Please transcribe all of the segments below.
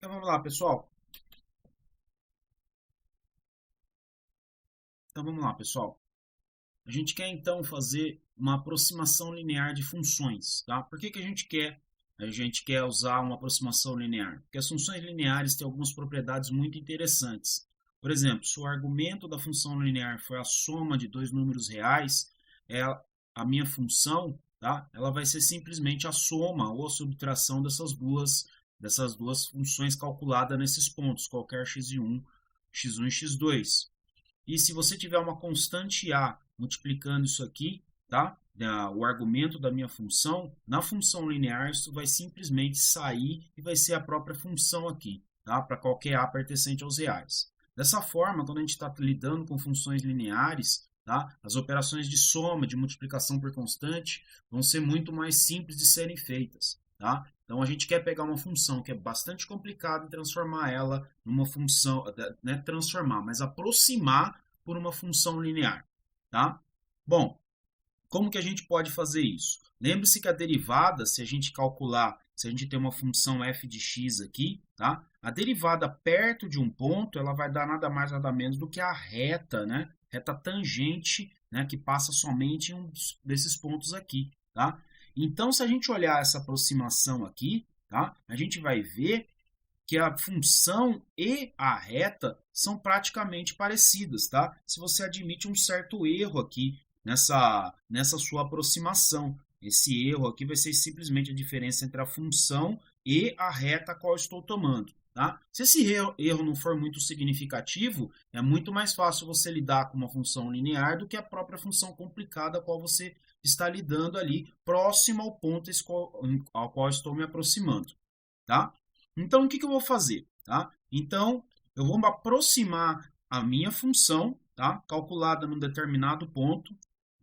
Então vamos lá, pessoal. A gente quer então fazer uma aproximação linear de funções, tá? Por que que a gente quer? A gente quer usar uma aproximação linear? Porque as funções lineares têm algumas propriedades muito interessantes. Por exemplo, se o argumento da função linear for a soma de dois números reais, a minha função, tá? Ela vai ser simplesmente a soma ou a subtração dessas duas funções calculadas nesses pontos, qualquer x1 e x2. E se você tiver uma constante a multiplicando isso aqui, tá? O argumento da minha função, na função linear, isso vai simplesmente sair e vai ser a própria função aqui, tá? Para qualquer a pertencente aos reais. Dessa forma, quando a gente está lidando com funções lineares, tá? As operações de soma, de multiplicação por constante, vão ser muito mais simples de serem feitas, tá? Então, a gente quer pegar uma função que é bastante complicada e transformar ela numa função, né, transformar, mas aproximar por uma função linear, tá? Bom, como que a gente pode fazer isso? Lembre-se que a derivada, se a gente calcular, se a gente tem uma função f de x aqui, tá? A derivada perto de um ponto, ela vai dar nada mais, nada menos do que a reta, né? Reta tangente, né? Que passa somente em um desses pontos aqui, tá? Então, se a gente olhar essa aproximação aqui, tá? A gente vai ver que a função e a reta são praticamente parecidas, tá? Se você admite um certo erro aqui nessa sua aproximação. Esse erro aqui vai ser simplesmente a diferença entre a função e a reta a qual eu estou tomando. Tá? Se esse erro não for muito significativo, é muito mais fácil você lidar com uma função linear do que a própria função complicada a qual você está lidando ali, próximo ao ponto ao qual estou me aproximando. Tá? Então, o que eu vou fazer? Tá? Então, eu vou aproximar a minha função, tá? Calculada num determinado ponto,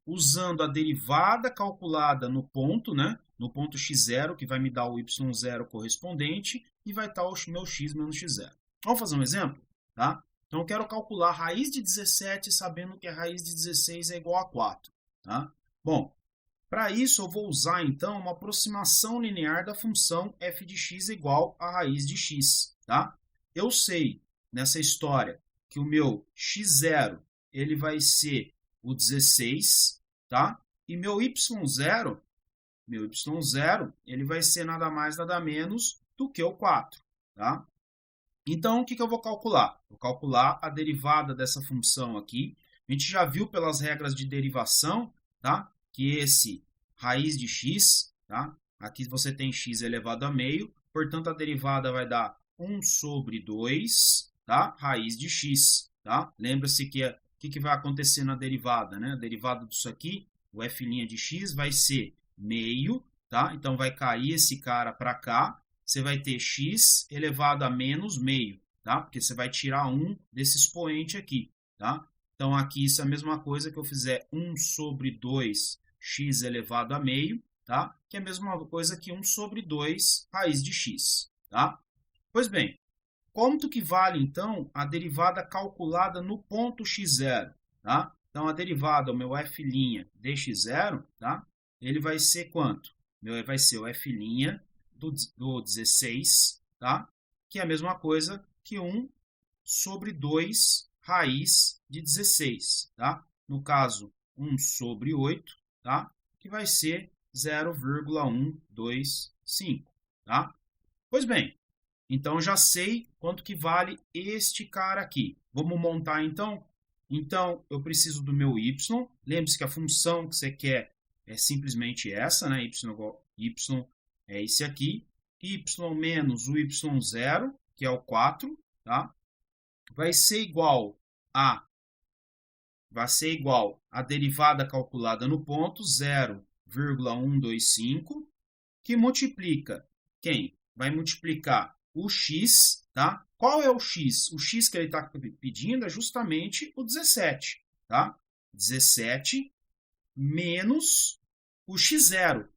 usando a derivada calculada no ponto, né? No ponto x0, que vai me dar o y0 correspondente, e vai estar o meu x menos x0. Vamos fazer um exemplo? Tá? Então, eu quero calcular a raiz de 17, sabendo que a raiz de 16 é igual a 4. Tá? Bom, para isso, eu vou usar, então, uma aproximação linear da função f de x igual a raiz de x. Tá? Eu sei, nessa história, que o meu x0 ele vai ser o 16, tá? E meu y0, ele vai ser nada mais, nada menos do que o 4, tá? Então, o que eu vou calcular? Vou calcular a derivada dessa função aqui. A gente já viu pelas regras de derivação, tá? Que esse raiz de x, tá? Aqui você tem x elevado a meio, portanto, a derivada vai dar 1 sobre 2, tá? Raiz de x, tá? Lembra-se que o que vai acontecer na derivada, né? A derivada disso aqui, o f' de x vai ser meio, tá? Então, vai cair esse cara para cá, você vai ter x elevado a menos meio, tá? Porque você vai tirar 1 desse expoente aqui, tá? Então, aqui isso é a mesma coisa que eu fizer 1 sobre 2 x elevado a meio, tá? Que é a mesma coisa que 1 sobre 2 raiz de x, tá? Pois bem, quanto que vale, então, a derivada calculada no ponto x0, tá? Então, a derivada, o meu f' de x0, tá? Ele vai ser quanto? Vai ser o f' do 16, tá? Que é a mesma coisa que 1 sobre 2 raiz de 16, tá? No caso, 1 sobre 8, tá? Que vai ser 0,125, tá? Pois bem, então já sei quanto que vale este cara aqui. Vamos montar então? Então, eu preciso do meu y. Lembre-se que a função que você quer é simplesmente essa, né? Y é esse aqui. Y menos o y0, que é o 4, tá? Vai ser igual a derivada calculada no ponto 0,125, que multiplica quem? Vai multiplicar o x, tá? Qual é o x? O x que ele está pedindo é justamente o 17, tá? 17 menos o x0,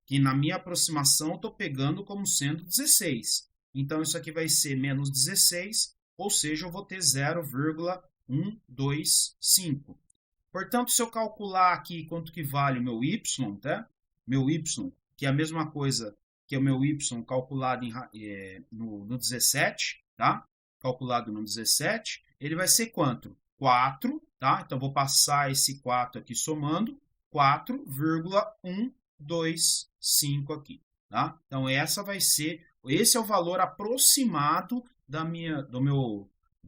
que na minha aproximação eu estou pegando como sendo 16. Então, isso aqui vai ser menos 16, ou seja, eu vou ter 0,125. Portanto, se eu calcular aqui quanto que vale o meu y, tá? Meu y, que é a mesma coisa que é o meu y calculado no 17, tá? Calculado no 17, ele vai ser quanto? 4, tá? Então, vou passar esse 4 aqui somando, 4,125 aqui, tá? Então, esse é o valor aproximado da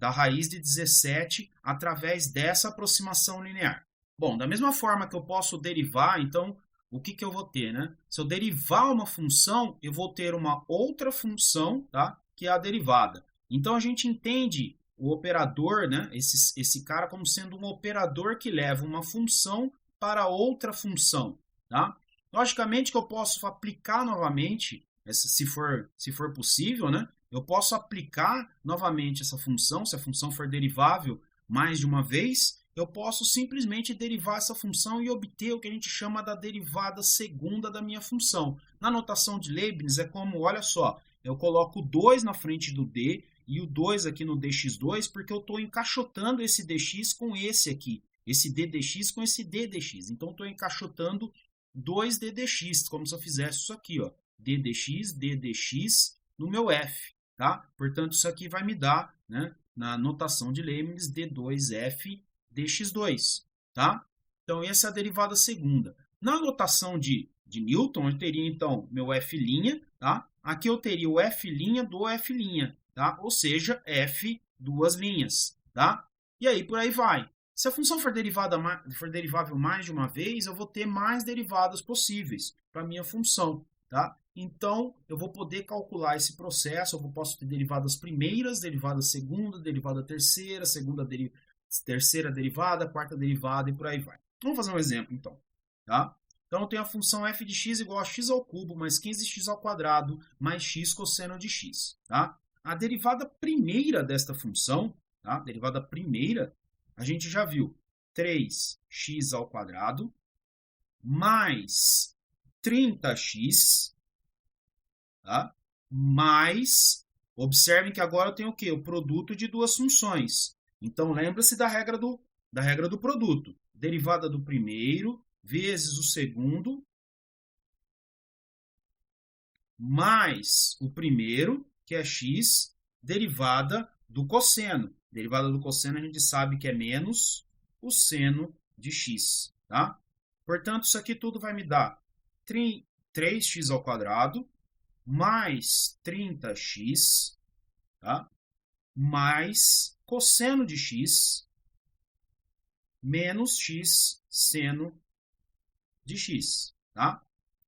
raiz de 17 através dessa aproximação linear. Bom, da mesma forma que eu posso derivar, então, o que eu vou ter, né? Se eu derivar uma função, eu vou ter uma outra função, tá? Que é a derivada. Então, a gente entende o operador, né? Esse cara como sendo um operador que leva uma função para outra função, tá? Logicamente que eu posso aplicar novamente, se for possível, né? Eu posso aplicar novamente essa função, se a função for derivável mais de uma vez, eu posso simplesmente derivar essa função e obter o que a gente chama da derivada segunda da minha função. Na notação de Leibniz é como, olha só, eu coloco 2 na frente do d e o 2 aqui no dx2, porque eu estou encaixotando esse dx com esse aqui, esse d dx com esse d dx. Então, estou encaixotando 2 d dx, como se eu fizesse isso aqui, ó, d dx no meu f, tá? Portanto, isso aqui vai me dar, né, na notação de Leibniz, d2f dx2, tá? Então, essa é a derivada segunda. Na notação de Newton, eu teria, então, meu f', tá? Aqui eu teria o f' do f', tá? Ou seja, f duas linhas, tá? E aí, por aí vai. Se a função for derivável mais de uma vez, eu vou ter mais derivadas possíveis para a minha função, tá? Então, eu vou poder calcular esse processo, eu posso ter derivadas primeiras, derivada segunda, derivada terceira, terceira derivada, quarta derivada e por aí vai. Vamos fazer um exemplo, então. Tá? Então, eu tenho a função f de x igual a x ao cubo mais 15x ao quadrado mais x cosseno de x. Tá? A derivada primeira desta função, tá? Derivada primeira, a gente já viu 3x ao quadrado mais 30x, tá? Mais, observem que agora eu tenho o quê? O produto de duas funções. Então, lembra-se da regra do produto. Derivada do primeiro vezes o segundo mais o primeiro, que é x, derivada do cosseno. Derivada do cosseno a gente sabe que é menos o seno de x. Tá? Portanto, isso aqui tudo vai me dar 3x ao quadrado mais 30x, tá? Mais cosseno de x menos x seno de x, tá?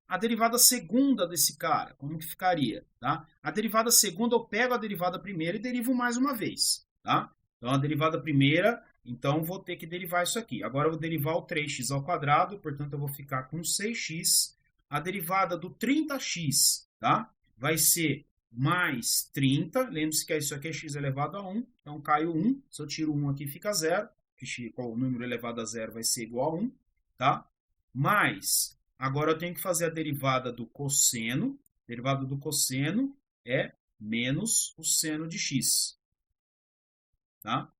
A derivada segunda desse cara, como que ficaria, tá? A derivada segunda, eu pego a derivada primeira e derivo mais uma vez, tá? Então, a derivada primeira, então, vou ter que derivar isso aqui. Agora, eu vou derivar o 3x ao quadrado, portanto, eu vou ficar com 6x. A derivada do 30x, tá? Vai ser mais 30. Lembre-se que isso aqui é x elevado a 1. Então, cai o 1. Se eu tiro 1 aqui, fica 0. O número elevado a 0 vai ser igual a 1. Tá? Mais, agora eu tenho que fazer a derivada do cosseno. A derivada do cosseno é menos o seno de x. Tá?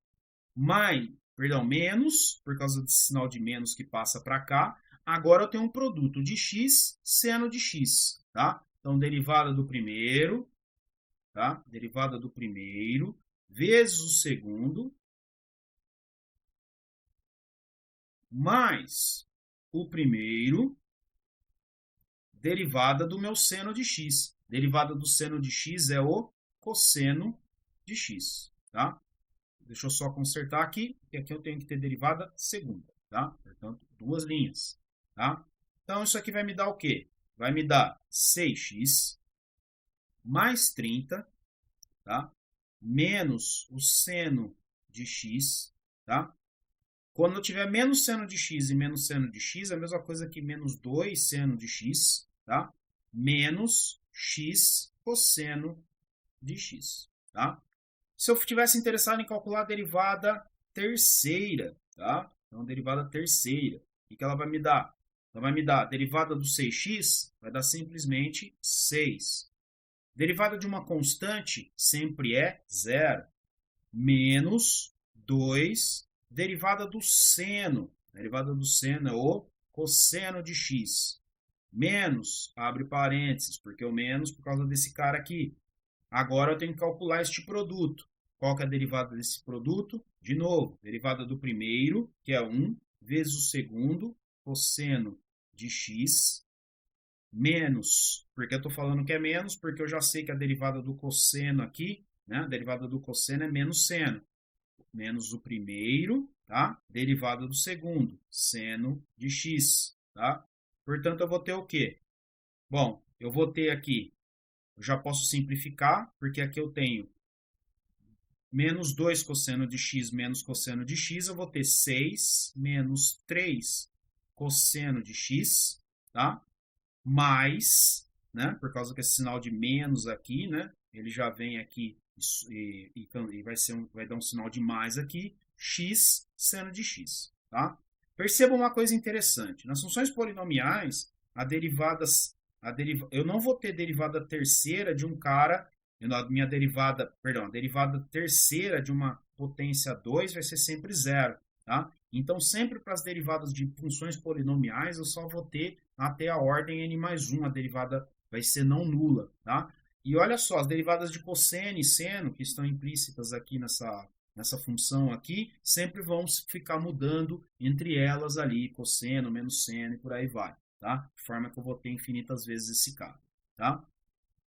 Menos, por causa desse sinal de menos que passa para cá. Agora eu tenho um produto de x, seno de x. Tá? Então, derivada do primeiro, tá? Derivada do primeiro vezes o segundo, mais o primeiro, derivada do meu seno de x. Derivada do seno de x é o cosseno de x, tá? Deixa eu só consertar aqui, que aqui eu tenho que ter derivada segunda, tá? Portanto, duas linhas, tá? Então, isso aqui vai me dar o quê? Vai me dar 6x mais 30, tá? Menos o seno de x, tá? Quando eu tiver menos seno de x e menos seno de x, é a mesma coisa que menos 2 seno de x, tá? Menos x cosseno de x, tá? Se eu tivesse interessado em calcular a derivada terceira, tá? Então, derivada terceira, o que ela vai me dar? Ela vai me dar a derivada do 6x, vai dar simplesmente 6. Derivada de uma constante sempre é 0. Menos 2, derivada do seno. A derivada do seno é o cosseno de x. menos, abre parênteses, porque o menos por causa desse cara aqui. Agora eu tenho que calcular este produto. Qual que é a derivada desse produto? De novo, derivada do primeiro, que é 1, vezes o segundo, cosseno de x, menos, porque eu estou falando que é menos, porque eu já sei que a derivada do cosseno aqui, né, a derivada do cosseno é menos seno. Menos o primeiro, tá? Derivada do segundo, seno de x, tá? Portanto, eu vou ter o quê? Bom, eu vou ter aqui, eu já posso simplificar, porque aqui eu tenho menos 2 cosseno de x menos cosseno de x, eu vou ter 6 menos 3 cosseno de x, tá? Mais, né? Por causa que esse sinal de menos aqui, né? Ele já vem aqui e vai dar um sinal de mais aqui, x seno de x, tá? Perceba uma coisa interessante. Nas funções polinomiais, eu não vou ter derivada terceira de um cara, a derivada terceira de uma potência 2 vai ser sempre zero, tá? Então, sempre para as derivadas de funções polinomiais, eu só vou ter até a ordem n mais 1, a derivada vai ser não nula, tá? E olha só, as derivadas de cosseno e seno, que estão implícitas aqui nessa função aqui, sempre vão ficar mudando entre elas ali, cosseno, menos seno e por aí vai, tá? De forma que eu vou ter infinitas vezes esse cara, tá?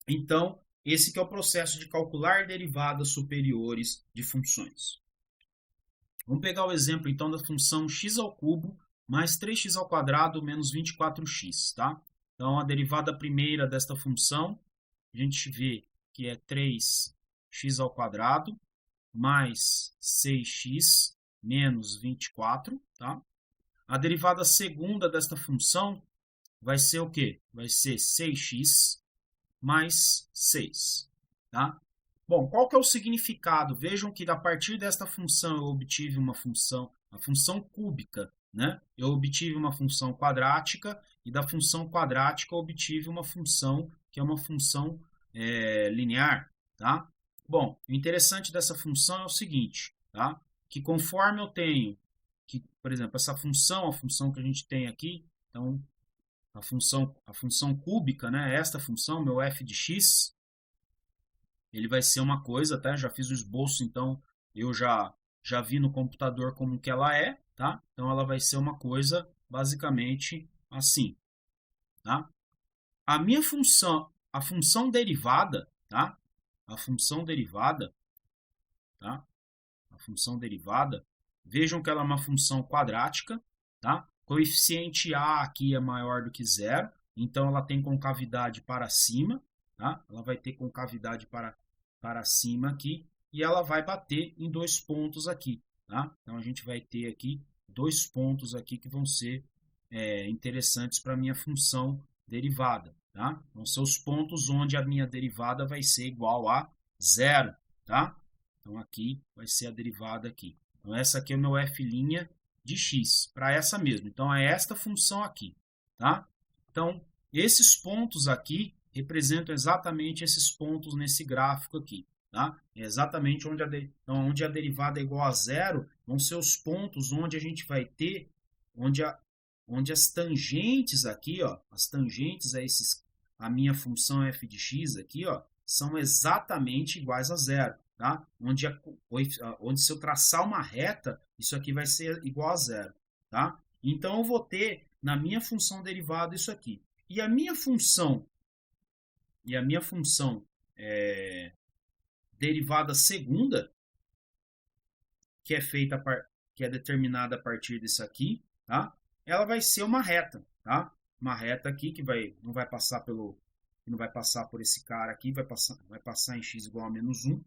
Então, esse que é o processo de calcular derivadas superiores de funções. Vamos pegar o exemplo, então, da função x ao cubo mais 3x ao quadrado menos 24x, tá? Então, a derivada primeira desta função, a gente vê que é 3x ao quadrado mais 6x menos 24, tá? A derivada segunda desta função vai ser o quê? Vai ser 6x mais 6, tá? Bom, qual que é o significado? Vejam que a partir desta função eu obtive uma função, a função cúbica, né? Eu obtive uma função quadrática e da função quadrática eu obtive uma função que é uma função linear, tá? Bom, o interessante dessa função é o seguinte, tá? Que conforme eu tenho, por exemplo, essa função, a função que a gente tem aqui, então a função cúbica, né? Esta função, meu f de x, ele vai ser uma coisa, tá? Já fiz o esboço, então eu já vi no computador como que ela é, tá? Então ela vai ser uma coisa basicamente assim, tá? A minha função, a função derivada, tá? A função derivada, tá? A função derivada, vejam que ela é uma função quadrática, tá? Coeficiente a aqui é maior do que zero, então ela tem concavidade para cima, tá? Ela vai ter concavidade para cima aqui, e ela vai bater em dois pontos aqui, tá? Então a gente vai ter aqui dois pontos aqui que vão ser interessantes para a minha função derivada, tá? Vão ser os pontos onde a minha derivada vai ser igual a zero, tá? Então aqui vai ser a derivada aqui. Então essa aqui é o meu f' de x, para essa mesmo. Então é esta função aqui, tá? Então esses pontos aqui representam exatamente esses pontos nesse gráfico aqui, tá? É exatamente onde a derivada é igual a zero, vão ser os pontos onde a gente vai ter, onde as tangentes aqui, ó, as tangentes a minha função f de x aqui, ó, são exatamente iguais a zero, tá? Onde se eu traçar uma reta, isso aqui vai ser igual a zero, tá? Então eu vou ter na minha função derivada isso aqui. E a minha função derivada segunda, que é determinada a partir disso aqui, tá? Ela vai ser uma reta, tá? Uma reta aqui que não vai passar por esse cara aqui, vai passar em x igual a menos 1,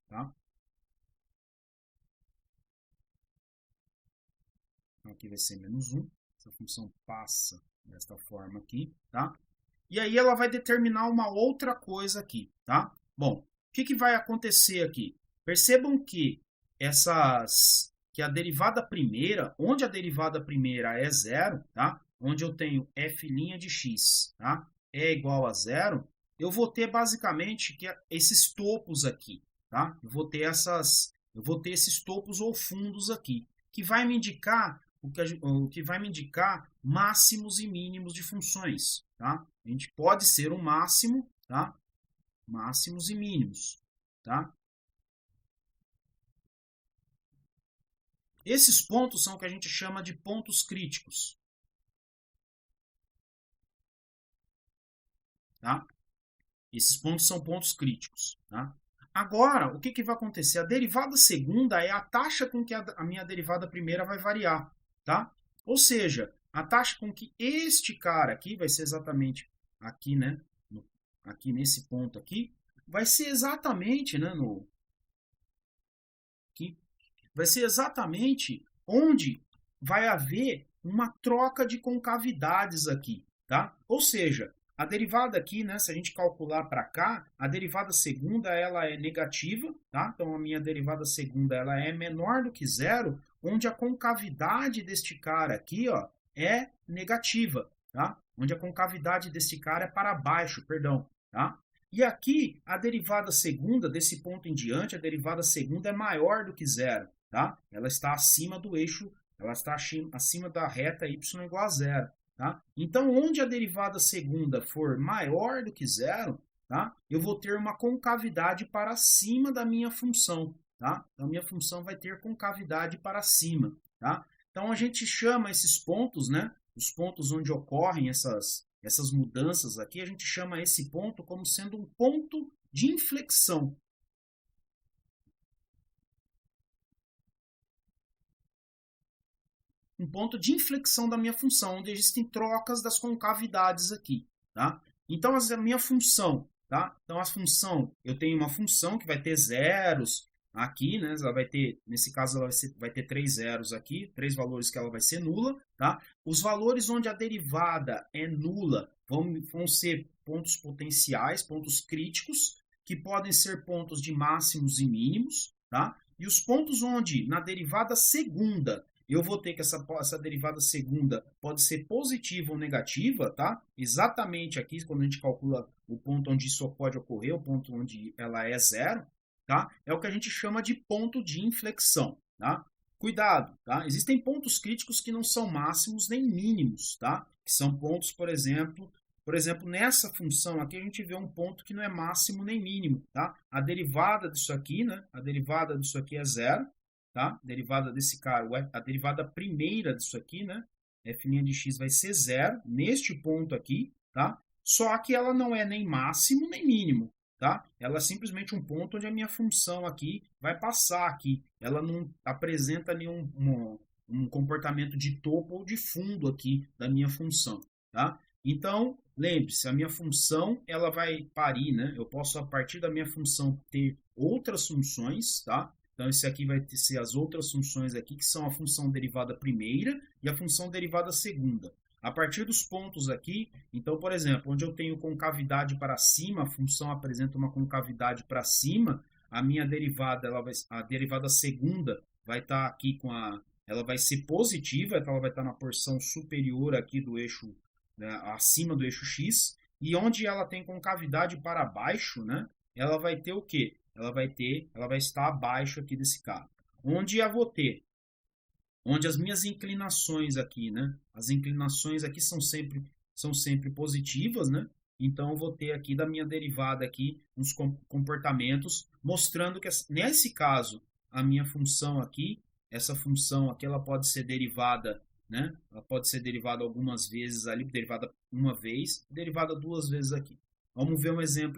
tá? Então aqui vai ser menos 1, essa função passa desta forma aqui, tá? E aí ela vai determinar uma outra coisa aqui, tá? Bom, o que vai acontecer aqui? Percebam que a derivada primeira, onde a derivada primeira é zero, tá? Onde eu tenho f' de x, tá? É igual a zero, eu vou ter basicamente esses topos aqui, tá? Eu vou ter esses topos ou fundos aqui, que vai me indicar o que vai me indicar máximos e mínimos de funções, tá? A gente pode ser um máximo, tá? Máximos e mínimos, tá? Esses pontos são o que a gente chama de pontos críticos, tá? Esses pontos são pontos críticos, tá? Agora, o que, que vai acontecer? A derivada segunda é a taxa com que a minha derivada primeira vai variar, tá? Ou seja, a taxa com que este cara aqui vai ser exatamente aqui, né? Aqui nesse ponto aqui, vai ser exatamente, né? Aqui, vai ser exatamente onde vai haver uma troca de concavidades aqui, tá? Ou seja, a derivada aqui, né, se a gente calcular para cá, a derivada segunda ela é negativa, tá? Então a minha derivada segunda ela é menor do que zero, onde a concavidade deste cara aqui, ó, é negativa, tá? Onde a concavidade deste cara é para baixo, perdão, tá? E aqui a derivada segunda, desse ponto em diante, a derivada segunda é maior do que zero, tá? Ela está acima do eixo, ela está acima da reta y igual a zero. Tá? Então, onde a derivada segunda for maior do que zero, tá? Eu vou ter uma concavidade para cima da minha função. Tá? Então, a minha função vai ter concavidade para cima. Tá? Então, a gente chama esses pontos, né? Os pontos onde ocorrem essas mudanças aqui, a gente chama esse ponto como sendo um ponto de inflexão. Um ponto de inflexão da minha função, onde existem trocas das concavidades aqui, tá? Então, a minha função, tá? Então, a função, eu tenho uma função que vai ter zeros aqui, né? Ela vai ter, nesse caso, ela vai ter 3 zeros aqui, 3 valores que ela vai ser nula, tá? Os valores onde a derivada é nula vão ser pontos potenciais, pontos críticos, que podem ser pontos de máximos e mínimos, tá? E os pontos onde, na derivada segunda, eu vou ter que essa derivada segunda pode ser positiva ou negativa, tá? Exatamente aqui, quando a gente calcula o ponto onde isso pode ocorrer, o ponto onde ela é zero, tá? É o que a gente chama de ponto de inflexão, tá? Cuidado, tá? Existem pontos críticos que não são máximos nem mínimos, tá? Que são pontos, por exemplo, nessa função aqui a gente vê um ponto que não é máximo nem mínimo, tá? A derivada disso aqui, né? A derivada disso aqui é zero, tá? A derivada desse cara, a derivada primeira disso aqui, né? F' de x vai ser zero, neste ponto aqui, tá? Só que ela não é nem máximo nem mínimo, tá? Ela é simplesmente um ponto onde a minha função aqui vai passar aqui. Ela não apresenta nenhum um comportamento de topo ou de fundo aqui da minha função, tá? Então, lembre-se, a minha função, ela vai parir, né? Eu posso, a partir da minha função, ter outras funções, tá? Então, esse aqui vai ser as outras funções aqui, que são a função derivada primeira e a função derivada segunda. A partir dos pontos aqui, então, por exemplo, onde eu tenho concavidade para cima, a função apresenta uma concavidade para cima, a minha derivada, a derivada segunda vai estar aqui ela vai ser positiva, então ela vai estar na porção superior aqui do eixo, né, acima do eixo x, e onde ela tem concavidade para baixo, né, ela vai ter o quê? Ela vai estar abaixo aqui desse cara. Onde eu vou ter? Onde as minhas inclinações aqui, né? As inclinações aqui são sempre positivas, né? Então, eu vou ter aqui da minha derivada aqui uns comportamentos mostrando que, nesse caso, a minha função aqui, essa função aqui, ela pode ser derivada, né? Ela pode ser derivada algumas vezes ali, derivada uma vez, derivada duas vezes aqui. Vamos ver um exemplo